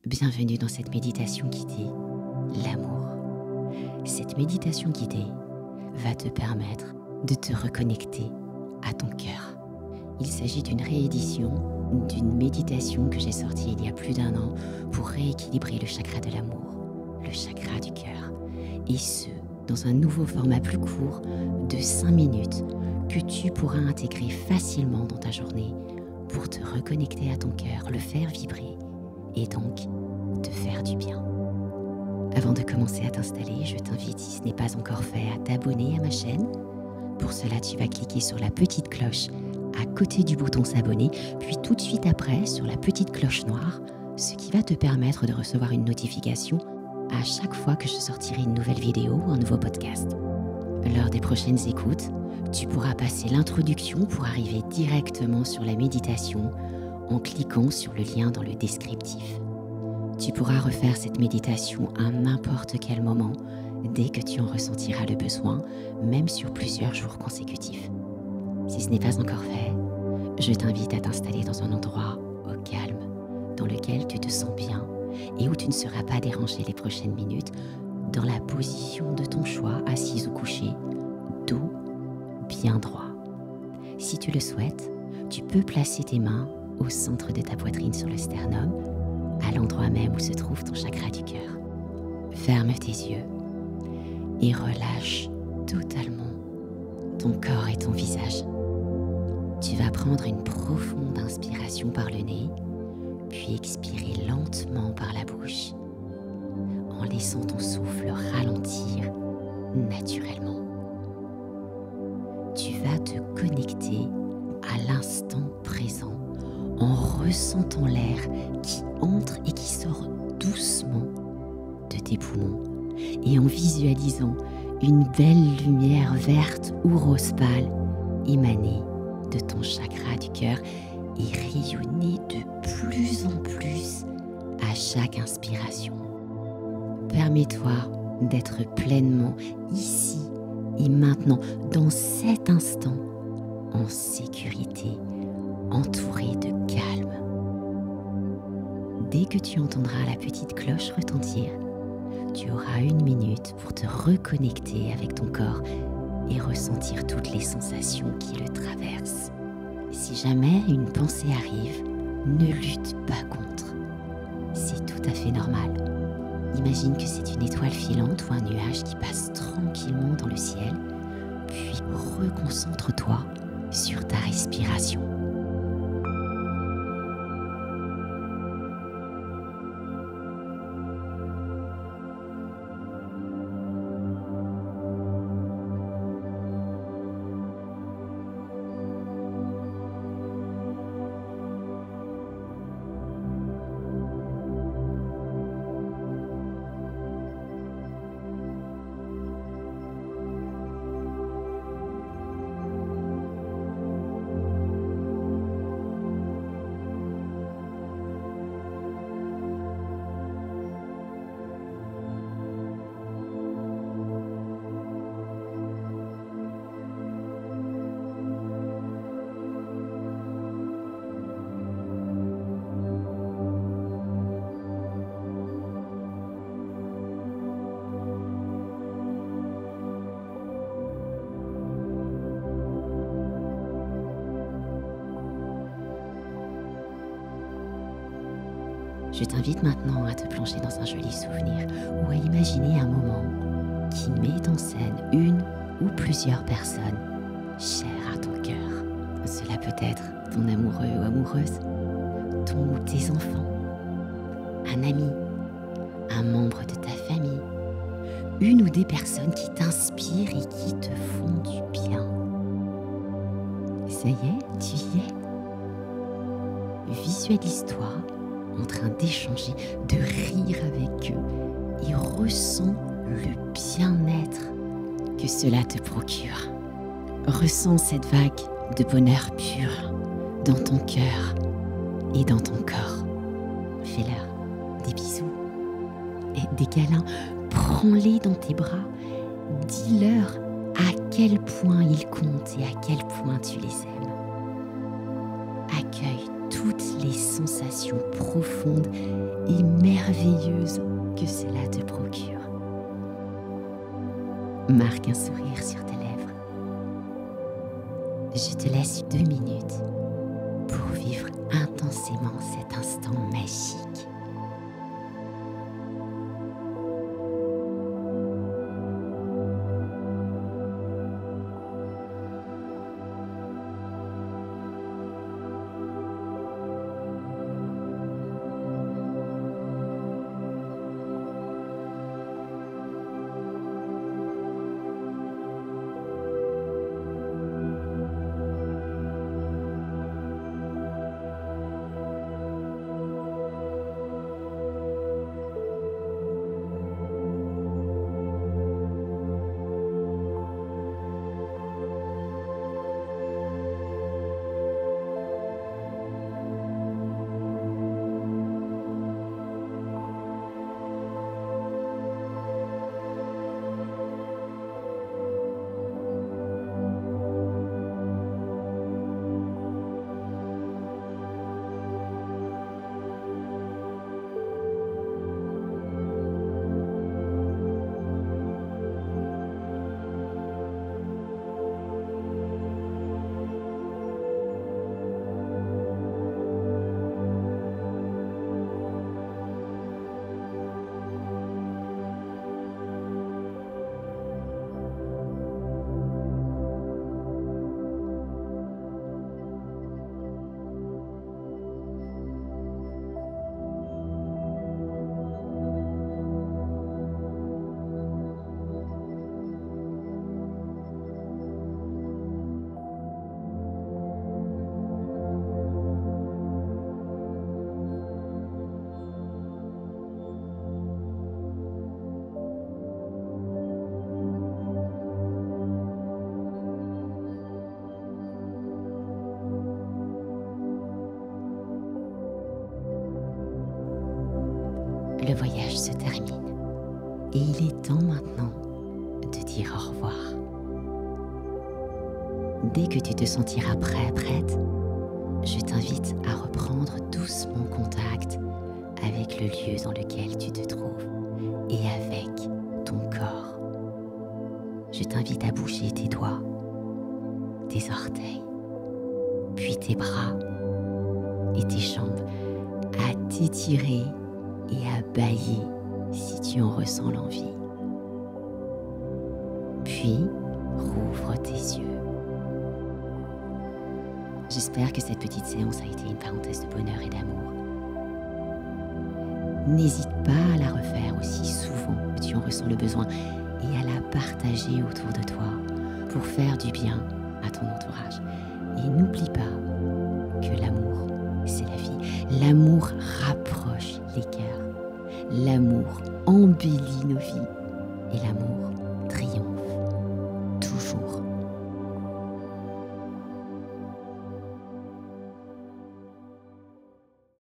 Bienvenue dans cette méditation guidée, l'amour. Cette méditation guidée va te permettre de te reconnecter à ton cœur. Il s'agit d'une réédition d'une méditation que j'ai sortie il y a plus d'1 an pour rééquilibrer le chakra de l'amour, le chakra du cœur. Et ce, dans un nouveau format plus court de 5 minutes que tu pourras intégrer facilement dans ta journée pour te reconnecter à ton cœur, le faire vibrer et donc te faire du bien. Avant de commencer à t'installer, je t'invite, si ce n'est pas encore fait, à t'abonner à ma chaîne. Pour cela, tu vas cliquer sur la petite cloche à côté du bouton s'abonner, puis tout de suite après sur la petite cloche noire, ce qui va te permettre de recevoir une notification à chaque fois que je sortirai une nouvelle vidéo ou un nouveau podcast. Lors des prochaines écoutes, tu pourras passer l'introduction pour arriver directement sur la méditation en cliquant sur le lien dans le descriptif. Tu pourras refaire cette méditation à n'importe quel moment, dès que tu en ressentiras le besoin, même sur plusieurs jours consécutifs. Si ce n'est pas encore fait, je t'invite à t'installer dans un endroit au calme, dans lequel tu te sens bien et où tu ne seras pas dérangé les prochaines minutes, dans la position de ton choix, assise ou couché, dos bien droit. Si tu le souhaites, tu peux placer tes mains au centre de ta poitrine sur le sternum, à l'endroit même où se trouve ton chakra du cœur. Ferme tes yeux et relâche totalement ton corps et ton visage. Tu vas prendre une profonde inspiration par le nez, puis expirer lentement par la bouche, en laissant ton souffle ralentir naturellement. Tu vas te connecter à l'instant présent en ressentant l'air qui entre et qui sort doucement de tes poumons et en visualisant une belle lumière verte ou rose pâle émaner de ton chakra du cœur et rayonner de plus en plus à chaque inspiration. Permets-toi d'être pleinement ici et maintenant, dans cet instant, en sécurité, entouré de calme. Dès que tu entendras la petite cloche retentir, tu auras 1 minute pour te reconnecter avec ton corps et ressentir toutes les sensations qui le traversent. Si jamais une pensée arrive, ne lutte pas contre. C'est tout à fait normal. Imagine que c'est une étoile filante ou un nuage qui passe tranquillement dans le ciel, puis reconcentre-toi sur ta respiration. Je t'invite maintenant à te plonger dans un joli souvenir ou à imaginer un moment qui met en scène une ou plusieurs personnes chères à ton cœur. Cela peut être ton amoureux ou amoureuse, ton ou tes enfants, un ami, un membre de ta famille, une ou des personnes qui t'inspirent et qui te font du bien. Ça y est, tu y es. Visualise-toi en train d'échanger, de rire avec eux et ressens le bien-être que cela te procure. Ressens cette vague de bonheur pur dans ton cœur et dans ton corps. Fais-leur des bisous et des câlins. Prends-les dans tes bras. Dis-leur à quel point ils comptent et à quel point tu les aimes. Accueille tout toutes les sensations profondes et merveilleuses que cela te procure. Marque un sourire sur tes lèvres. Je te laisse 2 minutes pour vivre intensément cet instant magique. Le voyage se termine et il est temps maintenant de dire au revoir. Dès que tu te sentiras prête, je t'invite à reprendre doucement contact avec le lieu dans lequel tu te trouves et avec ton corps. Je t'invite à bouger tes doigts, tes orteils, puis tes bras et tes jambes, à t'étirer et à bâiller si tu en ressens l'envie. Puis, rouvre tes yeux. J'espère que cette petite séance a été une parenthèse de bonheur et d'amour. N'hésite pas à la refaire aussi souvent que tu en ressens le besoin et à la partager autour de toi pour faire du bien à ton entourage. Et n'oublie pas que l'amour, c'est la vie. L'amour rapproche les cœurs. L'amour embellit nos vies et l'amour triomphe toujours.